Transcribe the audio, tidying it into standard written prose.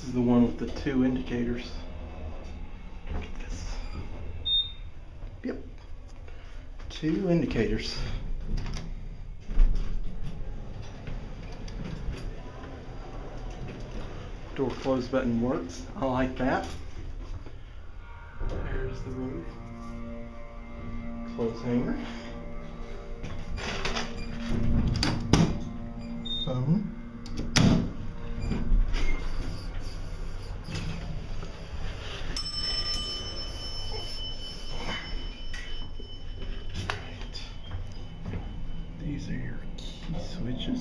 This is the one with the 2 indicators. Look at this. Yep. 2 indicators. Door close button works. I like that. There's the move. Close hanger. Phone. Right. These are your key switches.